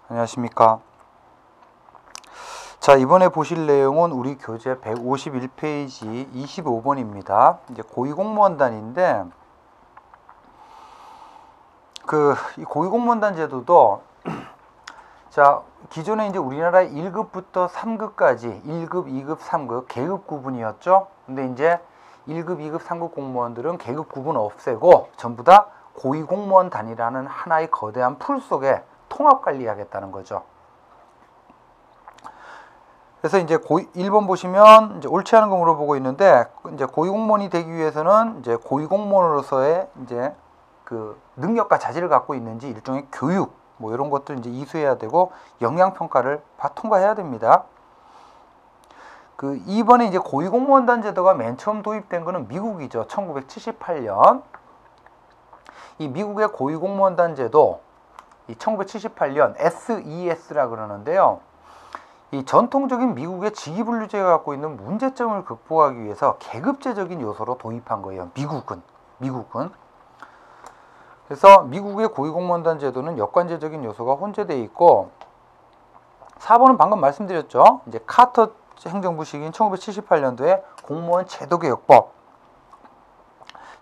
안녕하십니까. 자, 이번에 보실 내용은 우리 교재 151페이지 25번입니다. 이제 고위공무원단인데, 이 고위공무원단 제도도, 자, 기존에 이제 우리나라 1급부터 3급까지 1급, 2급, 3급 계급 구분이었죠. 근데 이제 1급, 2급, 3급 공무원들은 계급 구분 없애고 전부 다 고위공무원단이라는 하나의 거대한 풀 속에 통합 관리하겠다는 거죠. 그래서 이제 1번 보시면 이제 옳지 않은 거 물어보고 있는데, 이제 고위공무원이 되기 위해서는 이제 고위공무원으로서의 이제 그 능력과 자질을 갖고 있는지 일종의 교육 뭐 이런 것들 이제 이수해야 되고 영양평가를 통과해야 됩니다. 2번에 이제 고위공무원단 제도가 맨 처음 도입된 거는 미국이죠. 1978년. 이 미국의 고위공무원단 제도, 이 1978년 SES라 그러는데요. 이 전통적인 미국의 직위분류제가 갖고 있는 문제점을 극복하기 위해서 계급제적인 요소로 도입한 거예요. 미국은. 그래서 미국의 고위공무원단 제도는 역관제적인 요소가 혼재되어 있고, 4번은 방금 말씀드렸죠. 이제 카터 행정부 시기인 1978년도에 공무원 제도개혁법.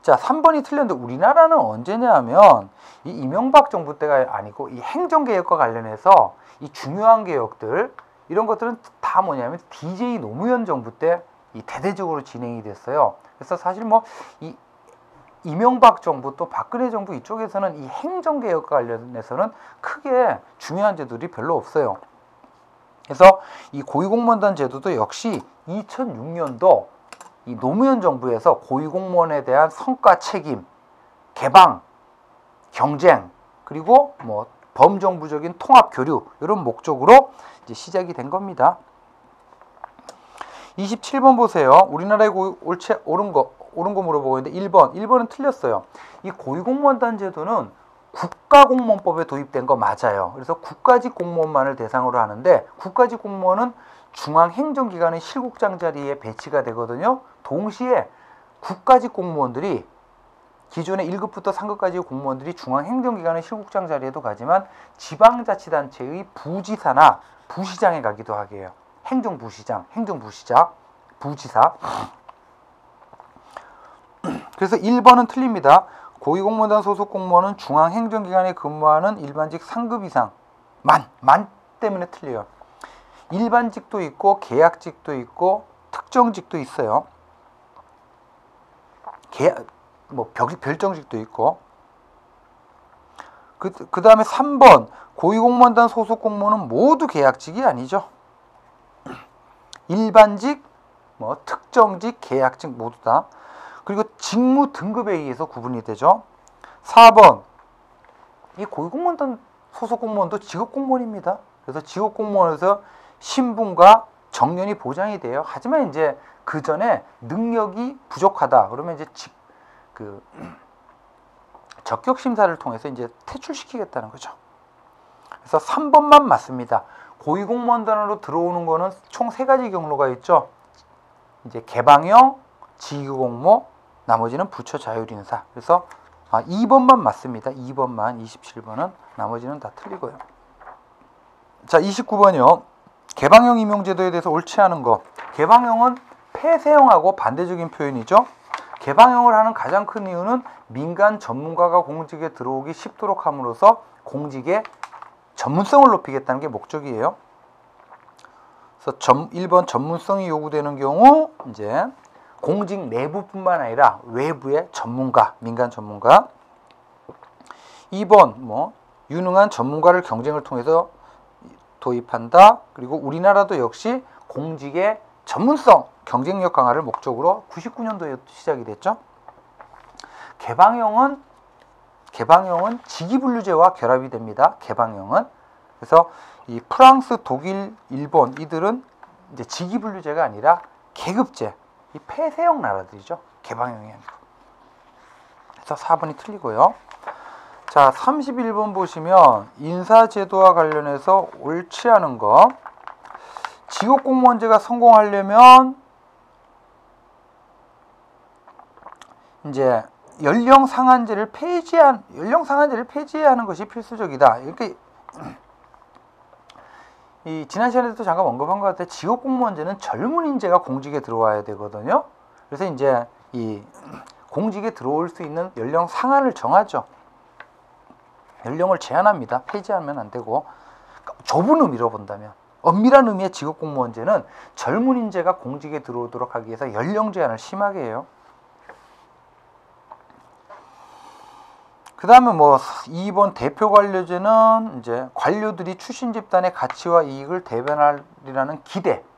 자, 3번이 틀렸는데 우리나라는 언제냐 하면 이 이명박 정부 때가 아니고 이 행정개혁과 관련해서 이 중요한 개혁들, 이런 것들은 다 뭐냐면 DJ 노무현 정부 때 이 대대적으로 진행이 됐어요. 그래서 사실 뭐 이 이명박 정부 또 박근혜 정부 이쪽에서는 이 행정개혁과 관련해서는 크게 중요한 제도들이 별로 없어요. 그래서 이 고위공무원단 제도도 역시 2006년도 이 노무현 정부에서 고위공무원에 대한 성과 책임, 개방, 경쟁, 그리고 뭐 범정부적인 통합 교류, 이런 목적으로 이제 시작이 된 겁니다. 27번 보세요. 우리나라의 옳은 거 물어보고 있는데 1번은 틀렸어요. 이 고위공무원단 제도는 국가공무원법에 도입된 거 맞아요. 그래서 국가직 공무원만을 대상으로 하는데, 국가직 공무원은 중앙행정기관의 실국장 자리에 배치가 되거든요. 동시에 국가직 공무원들이 기존의 1급부터 3급까지의 공무원들이 중앙행정기관의 실국장 자리에도 가지만 지방자치단체의 부지사나 부시장에 가기도 하게 해요. 행정부시장, 부지사. 그래서 1번은 틀립니다. 고위공무원단 소속 공무원은 중앙행정기관에 근무하는 일반직 3급 이상. 만 때문에 틀려요. 일반직도 있고 계약직도 있고 특정직도 있어요. 별정직도 있고. 그 다음에 3번 고위공무원단 소속 공무원은 모두 계약직이 아니죠. 일반직, 특정직, 계약직 모두 다. 그리고 직무 등급에 의해서 구분이 되죠. 4번 이 고위공무원단 소속 공무원도 직업공무원입니다. 그래서 직업공무원에서 신분과 정년이 보장이 돼요. 하지만 이제 그 전에 능력이 부족하다 그러면 이제 적격 심사를 통해서 이제 퇴출시키겠다는 거죠. 그래서 3번만 맞습니다. 고위공무원단으로 들어오는 거는 총 3가지 경로가 있죠. 이제 개방형, 직위공모, 나머지는 부처 자율인사. 그래서 2번만 맞습니다. 2번만, 27번은 나머지는 다 틀리고요. 자, 29번이요. 개방형 임용제도에 대해서 옳지 않은 거. 개방형은 폐쇄형하고 반대적인 표현이죠. 개방형을 하는 가장 큰 이유는 민간 전문가가 공직에 들어오기 쉽도록 함으로써 공직의 전문성을 높이겠다는 게 목적이에요. 그래서 1번 전문성이 요구되는 경우 이제 공직 내부뿐만 아니라 외부의 전문가, 민간 전문가. 2번 유능한 전문가를 경쟁을 통해서 도입한다. 그리고 우리나라도 역시 공직의 전문성, 경쟁력 강화를 목적으로 99년도에 시작이 됐죠. 개방형은 직위분류제와 결합이 됩니다. 개방형은. 그래서 이 프랑스, 독일, 일본 이들은 이제 직위분류제가 아니라 계급제, 이 폐쇄형 나라들이죠. 개방형이 아니고. 그래서 4번이 틀리고요. 자, 31번 보시면 인사제도와 관련해서 옳지 않은 거. 직업공무원제가 성공하려면 이제 연령 상한제를 폐지해야 하는 것이 필수적이다. 이렇게 이 지난 시간에도 잠깐 언급한 것 같아요. 직업 공무원제는 젊은 인재가 공직에 들어와야 되거든요. 그래서 이제 이 공직에 들어올 수 있는 연령 상한을 정하죠. 연령을 제한합니다. 폐지하면 안 되고. 좁은 의미로 본다면, 엄밀한 의미의 직업 공무원제는 젊은 인재가 공직에 들어오도록 하기 위해서 연령 제한을 심하게 해요. 그 다음에 뭐 2번 대표 관료제는 이제 관료들이 출신 집단의 가치와 이익을 대변하리라는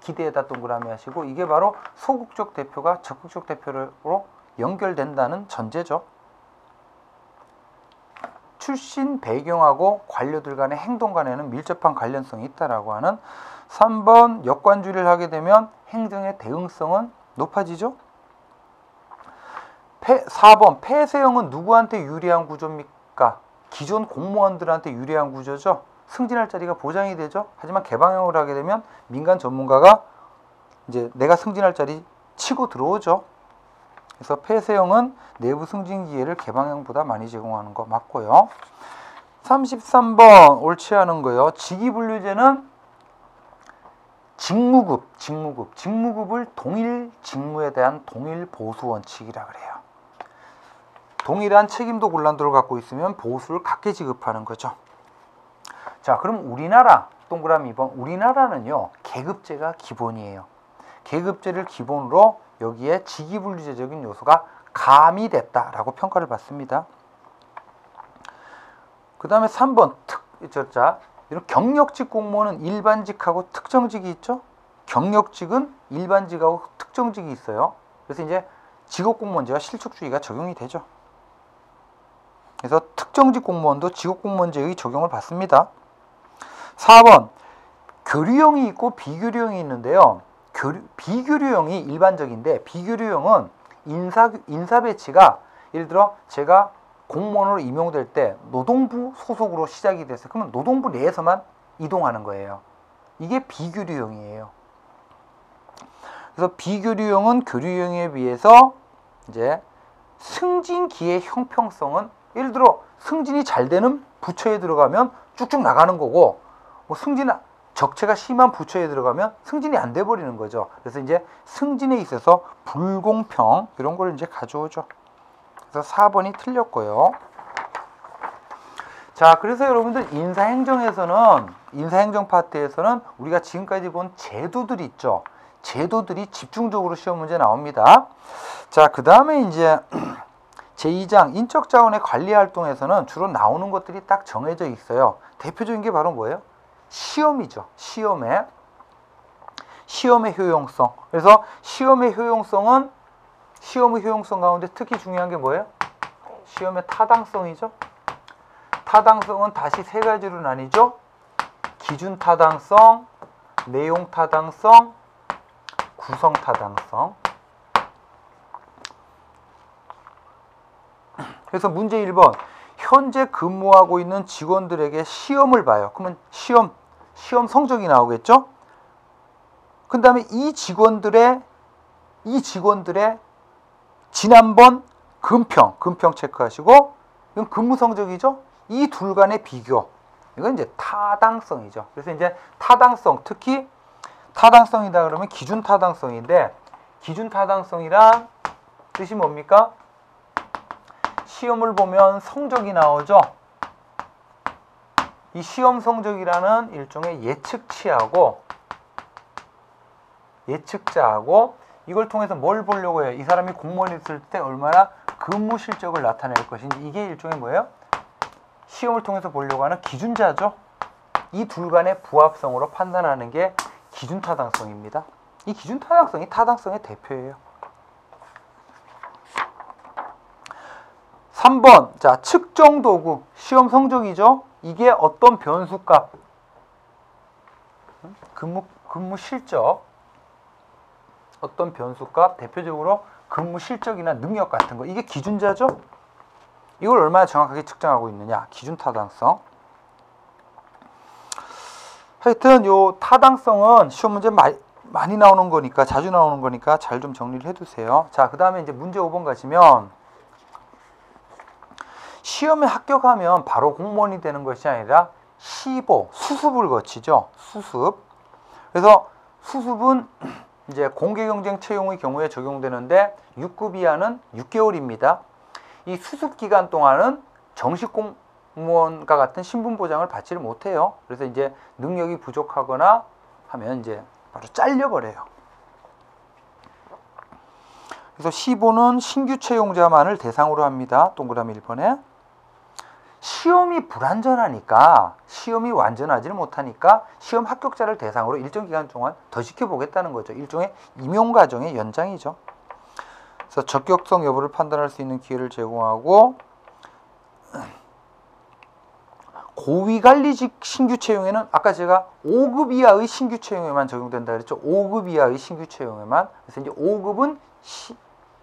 기대에다 동그라미 하시고, 이게 바로 소극적 대표가 적극적 대표로 연결된다는 전제죠. 출신 배경하고 관료들 간의 행동 간에는 밀접한 관련성이 있다라고 하는. 3번 역관주의를 하게 되면 행정의 대응성은 높아지죠. 4번 폐쇄형은 누구한테 유리한 구조입니까? 기존 공무원들한테 유리한 구조죠. 승진할 자리가 보장이 되죠. 하지만 개방형을 하게 되면 민간 전문가가 이제 내가 승진할 자리 치고 들어오죠. 그래서 폐쇄형은 내부 승진 기회를 개방형보다 많이 제공하는 거 맞고요. 33번 옳지 않은 거요. 직위분류제는 직무급을 동일 직무에 대한 동일 보수 원칙이라 그래요. 동일한 책임도 분란도를 갖고 있으면 보수를 같게 지급하는 거죠. 자, 그럼 우리나라 동그라미 2번. 우리나라는요, 계급제가 기본이에요. 계급제를 기본으로 여기에 직위분류제적인 요소가 가미됐다라고 평가를 받습니다. 그 다음에 3번 이런 경력직 공무원은 일반직하고 특정직이 있죠. 경력직은 일반직하고 특정직이 있어요. 그래서 이제 직업공무원제와 실적주의가 적용이 되죠. 그래서 특정직 공무원도 직업공무원제의 적용을 받습니다. 4번 교류형이 있고 비교류형이 있는데요. 비교류형이 일반적인데, 비교류형은 인사 배치가, 예를 들어 제가 공무원으로 임용될 때 노동부 소속으로 시작이 됐어요. 그러면 노동부 내에서만 이동하는 거예요. 이게 비교류형이에요. 그래서 비교류형은 교류형에 비해서 이제 승진 기회 형평성은, 예를 들어 승진이 잘 되는 부처에 들어가면 쭉쭉 나가는 거고, 뭐 승진 적체가 심한 부처에 들어가면 승진이 안 돼 버리는 거죠. 그래서 이제 승진에 있어서 불공평, 이런 걸 이제 가져오죠. 그래서 4번이 틀렸고요. 자, 그래서 여러분들 인사행정 파트에서는 우리가 지금까지 본 제도들이 있죠. 제도들이 집중적으로 시험 문제 나옵니다. 자, 그 다음에 이제 제2장 인적자원의 관리활동에서는 주로 나오는 것들이 딱 정해져 있어요. 대표적인 게 바로 뭐예요? 시험이죠. 시험의 효용성. 그래서 시험의 효용성 가운데 특히 중요한 게 뭐예요? 시험의 타당성이죠. 타당성은 다시 세 가지로 나뉘죠. 기준 타당성, 내용 타당성, 구성 타당성. 그래서 문제 1번. 현재 근무하고 있는 직원들에게 시험을 봐요. 그러면 시험 성적이 나오겠죠? 그 다음에 이 직원들의 지난번 근평 체크하시고, 이건 근무 성적이죠? 이 둘 간의 비교. 이건 이제 타당성이죠. 그래서 이제 타당성, 특히 타당성이다 그러면 기준 타당성인데, 기준 타당성이란 뜻이 뭡니까? 시험을 보면 성적이 나오죠. 이 시험 성적이라는 일종의 예측자하고 이걸 통해서 뭘 보려고 해요? 이 사람이 공무원이 있을 때 얼마나 근무 실적을 나타낼 것인지, 이게 일종의 뭐예요? 시험을 통해서 보려고 하는 기준자죠. 이 둘 간의 부합성으로 판단하는 게 기준 타당성입니다. 이 기준 타당성이 타당성의 대표예요. 3번. 자, 측정 도구. 시험 성적이죠. 이게 어떤 변수값? 근무 실적. 어떤 변수값? 대표적으로 근무 실적이나 능력 같은 거. 이게 기준자죠. 이걸 얼마나 정확하게 측정하고 있느냐. 기준 타당성. 하여튼 요 타당성은 시험 문제 많이 나오는 거니까, 자주 나오는 거니까 잘 좀 정리를 해두세요. 자, 그 다음에 이제 문제 5번 가시면, 시험에 합격하면 바로 공무원이 되는 것이 아니라 15 수습을 거치죠. 수습. 그래서 수습은 이제 공개경쟁 채용의 경우에 적용되는데 6급 이하는 6개월입니다. 이 수습 기간 동안은 정식 공무원과 같은 신분 보장을 받지를 못해요. 그래서 이제 능력이 부족하거나 하면 이제 바로 잘려버려요. 그래서 15는 신규 채용자만을 대상으로 합니다. 동그라미 1번에. 시험이 불완전하니까, 시험이 완전하지는 못하니까 시험 합격자를 대상으로 일정 기간 동안 더 지켜보겠다는 거죠. 일종의 임용과정의 연장이죠. 그래서 적격성 여부를 판단할 수 있는 기회를 제공하고, 고위관리직 신규 채용에는 아까 제가 5급 이하의 신규 채용에만 적용된다 그랬죠. 5급 이하의 신규 채용에만. 그래서 이제 5급은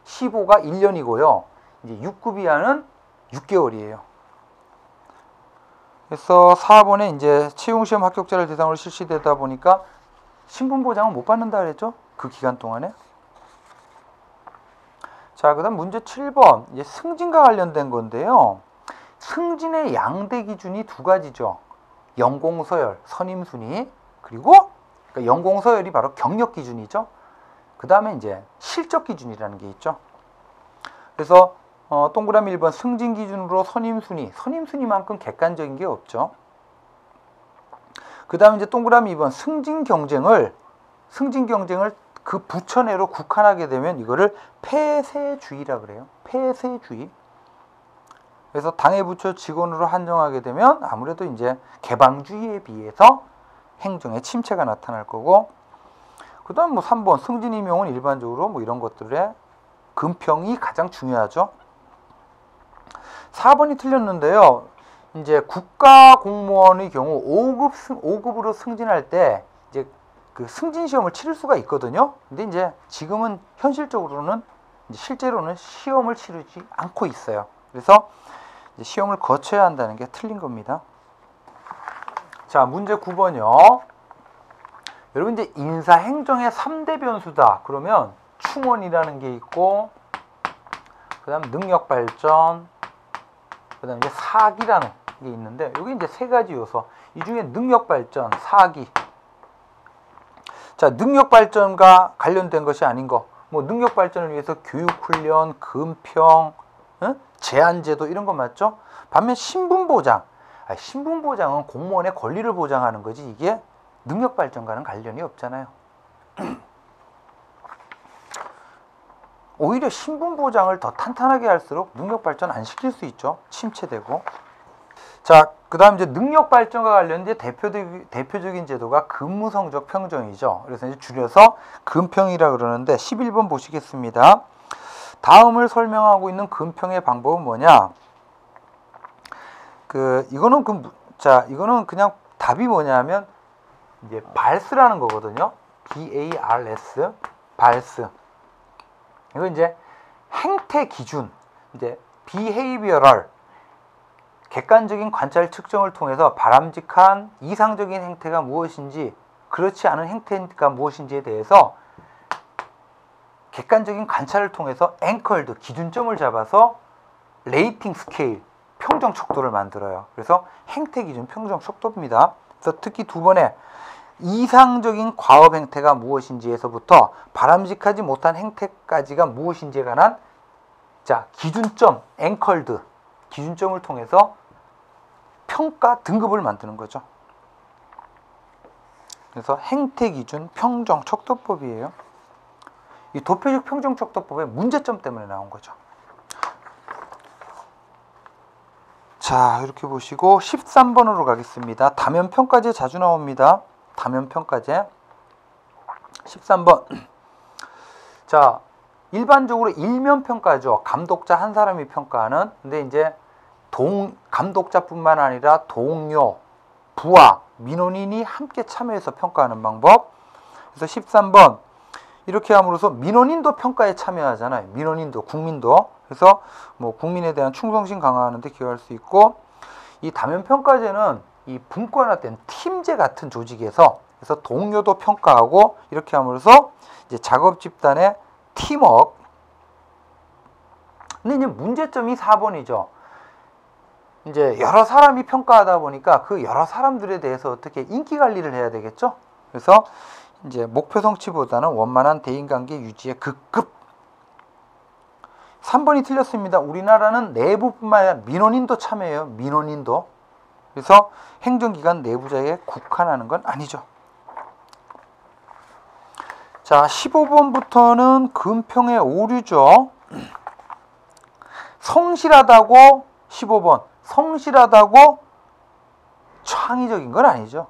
15가 1년이고요. 이제 6급 이하는 6개월이에요. 그래서 4번에 이제 채용시험 합격자를 대상으로 실시되다 보니까 신분 보장은 못 받는다 그랬죠. 그 기간 동안에. 자, 그 다음 문제 7번. 이제 승진과 관련된 건데요. 승진의 양대 기준이 두 가지죠. 연공서열, 선임순위, 그리고 그러니까 연공서열이 바로 경력 기준이죠. 그 다음에 이제 실적 기준이라는 게 있죠. 그래서 동그라미 1번 승진 기준으로 선임순위, 선임순위만큼 객관적인 게 없죠. 그 다음에 이제 동그라미 2번 승진 경쟁을 그 부처 내로 국한하게 되면 이거를 폐쇄주의라 그래요. 폐쇄주의. 그래서 당해 부처 직원으로 한정하게 되면 아무래도 이제 개방주의에 비해서 행정에 침체가 나타날 거고, 그 다음 뭐 3번 승진 임용은 일반적으로 뭐 이런 것들의 금평이 가장 중요하죠. 4번이 틀렸는데요. 이제 국가 공무원의 경우 5급으로 승진할 때 이제 그 승진 시험을 치를 수가 있거든요. 근데 이제 지금은 현실적으로는 이제 실제로는 시험을 치르지 않고 있어요. 그래서 이제 시험을 거쳐야 한다는 게 틀린 겁니다. 자, 문제 9번이요. 여러분 이제 인사행정의 3대 변수다. 그러면 충원이라는 게 있고, 그 다음 능력발전, 그 다음 이제 사기라는 게 있는데, 여기 이제 세 가지 요소. 이 중에 능력발전, 사기. 자, 능력발전과 관련된 것이 아닌 거. 뭐 능력발전을 위해서 교육훈련, 금평, 제한제도 이런 거 맞죠? 반면 신분보장. 신분보장은 공무원의 권리를 보장하는 거지 이게 능력발전과는 관련이 없잖아요. 오히려 신분보장을 더 탄탄하게 할수록 능력발전 안 시킬 수 있죠. 침체되고. 자, 그 다음 이제 능력발전과 관련된 대표적인 제도가 근무성적 평정이죠. 그래서 이제 줄여서 근평이라 그러는데 11번 보시겠습니다. 다음을 설명하고 있는 근평의 방법은 뭐냐? 이거는 그냥 답이 뭐냐면 이제 발스라는 거거든요. BARS, 발스. 이거 이제 행태 기준, 이제 behavioral, 객관적인 관찰 측정을 통해서 바람직한 이상적인 행태가 무엇인지, 그렇지 않은 행태가 무엇인지에 대해서 객관적인 관찰을 통해서 앵컬드, 기준점을 잡아서 레이팅 스케일, 평정 척도를 만들어요. 그래서 행태 기준 평정 척도입니다. 그래서 특히 두 번에 이상적인 과업 행태가 무엇인지에서부터 바람직하지 못한 행태까지가 무엇인지에 관한 기준점, 앵컬드, 기준점을 통해서 평가 등급을 만드는 거죠. 그래서 행태 기준 평정 척도법이에요. 이 도표적 평정 척도법의 문제점 때문에 나온 거죠. 자, 이렇게 보시고 13번으로 가겠습니다. 다면평가제 자주 나옵니다. 다면평가제 13번. 자, 일반적으로 일면평가죠. 감독자 한 사람이 평가하는. 근데 이제 감독자뿐만 아니라 동료, 부하, 민원인이 함께 참여해서 평가하는 방법. 그래서 13번. 이렇게 함으로써 민원인도 평가에 참여하잖아요. 민원인도, 국민도. 그래서 뭐 국민에 대한 충성심 강화하는 데 기여할 수 있고, 이 다면평가제는 이 분권화된 팀제 같은 조직에서 그래서 동료도 평가하고, 이렇게 함으로써 이제 작업 집단의 팀워크. 근데 이제 문제점이 4번이죠. 이제 여러 사람이 평가하다 보니까 그 여러 사람들에 대해서 어떻게 인기 관리를 해야 되겠죠? 그래서 이제 목표 성취보다는 원만한 대인관계 유지에 극급. 3번이 틀렸습니다. 우리나라는 내부뿐만 아니라 민원인도 참여해요. 민원인도. 그래서 행정기관 내부자에 국한하는 건 아니죠. 자, 15번부터는 금평의 오류죠. 성실하다고 15번. 성실하다고 창의적인 건 아니죠.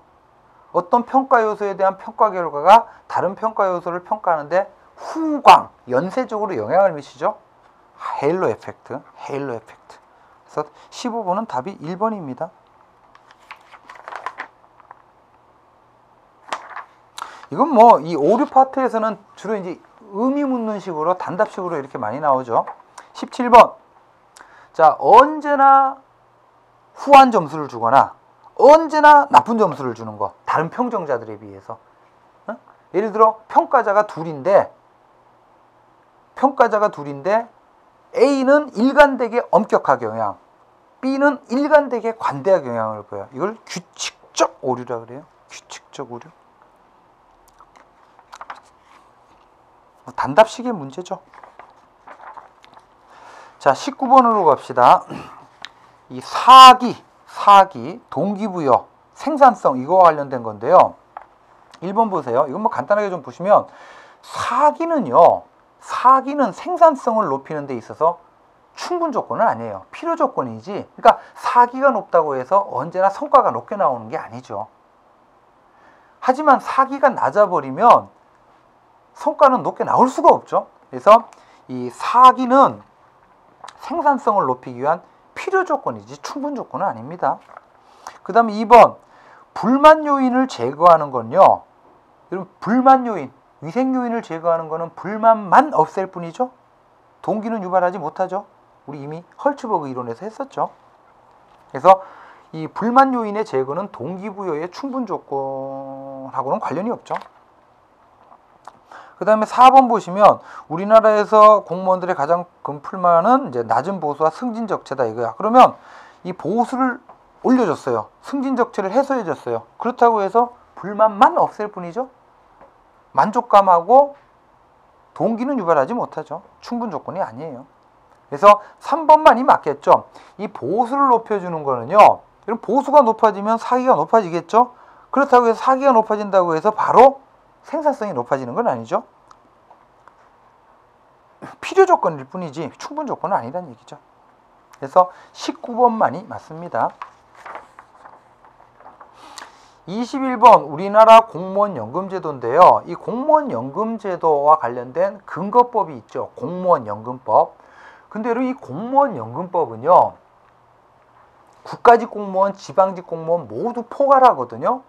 어떤 평가 요소에 대한 평가 결과가 다른 평가 요소를 평가하는데 후광, 연쇄적으로 영향을 미치죠. 헤일로 에펙트, 헤일로 에펙트. 그래서 15번은 답이 1번입니다. 이건 뭐 이 오류 파트에서는 주로 이제 의미 묻는 식으로 단답식으로 이렇게 많이 나오죠. 17번. 자, 언제나 후한 점수를 주거나 언제나 나쁜 점수를 주는 거. 다른 평정자들에 비해서. 예를 들어 평가자가 둘인데 A는 일관되게 엄격하게 영향, B는 일관되게 관대하게 영향을 보여요. 이걸 규칙적 오류라 그래요. 규칙적 오류. 단답식의 문제죠. 자, 19번으로 갑시다. 이 사기, 동기부여, 생산성 이거와 관련된 건데요. 1번 보세요. 이건 뭐 간단하게 좀 보시면 사기는 생산성을 높이는 데 있어서 충분 조건은 아니에요. 필요 조건이지. 그러니까 사기가 높다고 해서 언제나 성과가 높게 나오는 게 아니죠. 하지만 사기가 낮아버리면 성과는 높게 나올 수가 없죠. 그래서 이 사기는 생산성을 높이기 위한 필요 조건이지 충분 조건은 아닙니다. 그 다음에 2번 불만 요인을 제거하는 건요. 여러분 불만 요인, 위생 요인을 제거하는 거는 불만만 없앨 뿐이죠. 동기는 유발하지 못하죠. 우리 이미 헐츠버그 이론에서 했었죠. 그래서 이 불만 요인의 제거는 동기부여의 충분 조건하고는 관련이 없죠. 그 다음에 4번 보시면 우리나라에서 공무원들의 가장 큰 불만은 이제 낮은 보수와 승진 적체다 이거야. 그러면 이 보수를 올려줬어요. 승진 적체를 해소해줬어요. 그렇다고 해서 불만만 없앨 뿐이죠. 만족감하고 동기는 유발하지 못하죠. 충분 조건이 아니에요. 그래서 3번만이 맞겠죠. 이 보수를 높여주는 거는요. 이런 보수가 높아지면 사기가 높아지겠죠. 그렇다고 해서 사기가 높아진다고 해서 바로 생산성이 높아지는 건 아니죠. 필요 조건일 뿐이지 충분 조건은 아니라는 얘기죠. 그래서 19번만이 맞습니다. 21번 우리나라 공무원연금제도인데요. 이 공무원연금제도와 관련된 근거법이 있죠. 공무원연금법. 근데 여러분 이 공무원연금법은요. 국가직 공무원, 지방직 공무원 모두 포괄하거든요.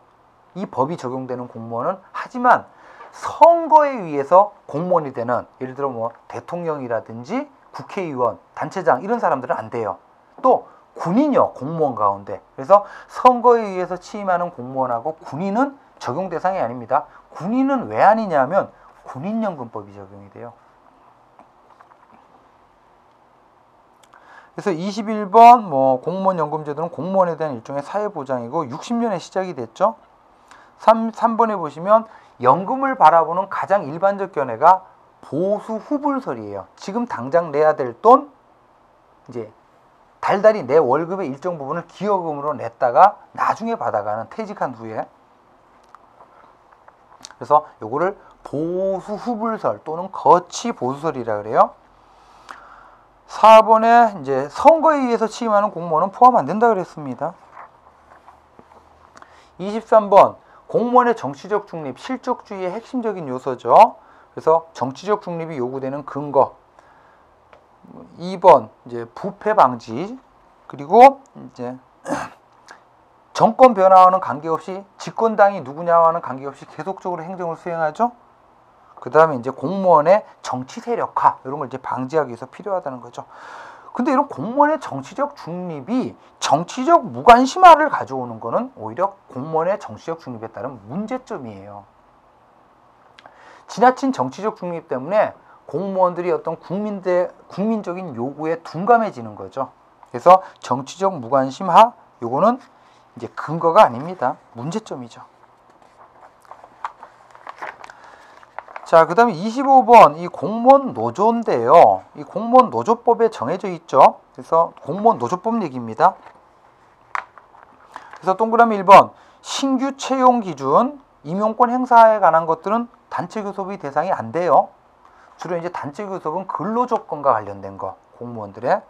이 법이 적용되는 공무원은. 하지만 선거에 의해서 공무원이 되는 예를 들어 뭐 대통령이라든지 국회의원, 단체장 이런 사람들은 안 돼요. 또 군인이요. 공무원 가운데. 그래서 선거에 의해서 취임하는 공무원하고 군인은 적용 대상이 아닙니다. 군인은 왜 아니냐면 군인연금법이 적용이 돼요. 그래서 21번 공무원연금제도는 공무원에 대한 일종의 사회보장이고 60년에 시작이 됐죠. 3번에 보시면 연금을 바라보는 가장 일반적 견해가 보수 후불설이에요. 지금 당장 내야 될 돈 이제 달달이 내 월급의 일정 부분을 기여금으로 냈다가 나중에 받아가는 퇴직한 후에. 그래서 요거를 보수 후불설 또는 거치 보수설이라 그래요. 4번에 이제 선거에 의해서 취임하는 공무원은 포함 안 된다 그랬습니다. 23번 공무원의 정치적 중립, 실적주의의 핵심적인 요소죠. 그래서 정치적 중립이 요구되는 근거. 2번 이제 부패 방지, 그리고 이제 정권 변화와는 관계없이 집권당이 누구냐와는 관계없이 계속적으로 행정을 수행하죠. 그 다음에 이제 공무원의 정치 세력화 이런 걸 이제 방지하기 위해서 필요하다는 거죠. 근데 이런 공무원의 정치적 중립이 정치적 무관심화를 가져오는 거는 오히려 공무원의 정치적 중립에 따른 문제점이에요. 지나친 정치적 중립 때문에 공무원들이 어떤 국민적인 요구에 둔감해지는 거죠. 그래서 정치적 무관심하 요거는 이제 근거가 아닙니다. 문제점이죠. 자, 그 다음에 25번 이 공무원 노조인데요. 이 공무원 노조법에 정해져 있죠. 그래서 공무원 노조법 얘기입니다. 그래서 동그라미 1번 신규 채용 기준 임용권 행사에 관한 것들은 단체 교섭의 대상이 안 돼요. 주로 이제 단체 교섭은 근로조건과 관련된 거, 공무원들의.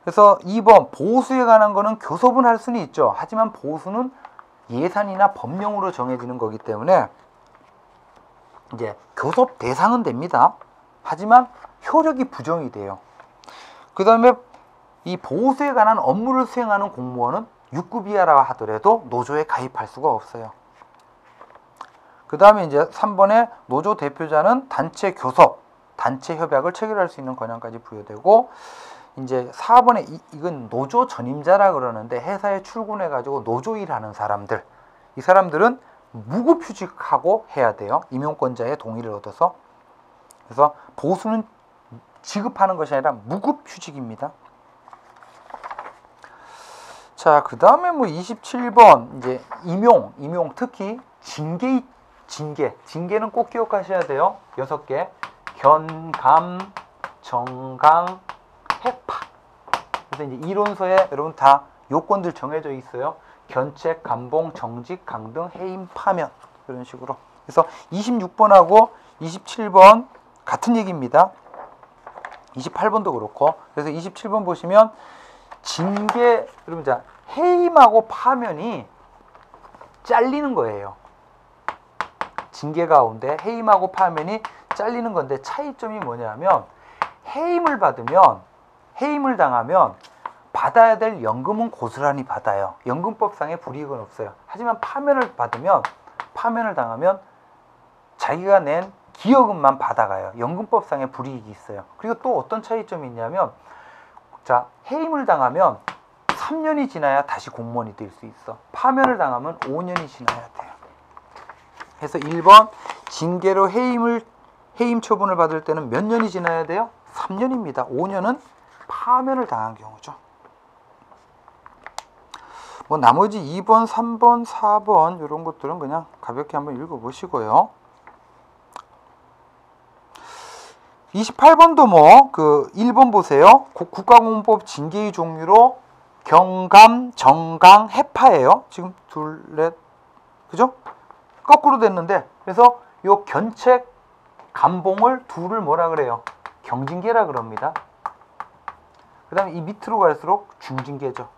그래서 2번 보수에 관한 거는 교섭은 할 수는 있죠. 하지만 보수는 예산이나 법령으로 정해지는 거기 때문에 이제 교섭 대상은 됩니다. 하지만 효력이 부정이 돼요. 그 다음에 이 보수에 관한 업무를 수행하는 공무원은 6급 이하라 하더라도 노조에 가입할 수가 없어요. 그 다음에 이제 3번에 노조 대표자는 단체 교섭, 단체 협약을 체결할 수 있는 권한까지 부여되고, 이제 4번에 이건 노조 전임자라 그러는데 회사에 출근해 가지고 노조 일하는 사람들, 이 사람들은 무급휴직하고 해야 돼요. 임용권자의 동의를 얻어서. 그래서 보수는 지급하는 것이 아니라 무급휴직입니다. 자, 그 다음에 뭐 27번 이제 임용 특히 징계는 꼭 기억하셔야 돼요. 6개. 견, 감, 정강, 해파. 그래서 이제 이론서에 여러분 다 요건들 정해져 있어요. 견책, 감봉, 정직, 강등, 해임, 파면. 이런 식으로. 그래서 26번하고 27번 같은 얘기입니다. 28번도 그렇고. 그래서 27번 보시면 징계, 여러분 자, 해임하고 파면이 잘리는 거예요. 징계 가운데 해임하고 파면이 잘리는 건데 차이점이 뭐냐면 해임을 당하면 받아야 될 연금은 고스란히 받아요. 연금법상의 불이익은 없어요. 하지만 파면을 당하면 자기가 낸 기여금만 받아가요. 연금법상의 불이익이 있어요. 그리고 또 어떤 차이점이 있냐면, 자, 해임을 당하면 3년이 지나야 다시 공무원이 될 수 있어. 파면을 당하면 5년이 지나야 돼요. 그래서 1번 징계로 해임 처분을 받을 때는 몇 년이 지나야 돼요? 3년입니다. 5년은 파면을 당한 경우죠. 뭐 나머지 2번, 3번, 4번 이런 것들은 그냥 가볍게 한번 읽어보시고요. 28번도 뭐 그 1번 보세요. 국가공무법 징계의 종류로 경감, 정강, 해파예요. 지금 둘, 넷, 그죠? 거꾸로 됐는데, 그래서 요 견책, 감봉을 둘을 뭐라 그래요? 경징계라 그럽니다. 그 다음에 이 밑으로 갈수록 중징계죠.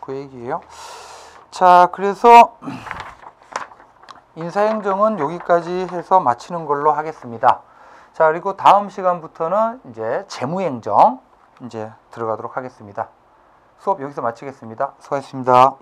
그 얘기예요. 자, 그래서 인사행정은 여기까지 해서 마치는 걸로 하겠습니다. 자, 그리고 다음 시간부터는 이제 재무행정 이제 들어가도록 하겠습니다. 수업 여기서 마치겠습니다. 수고하셨습니다.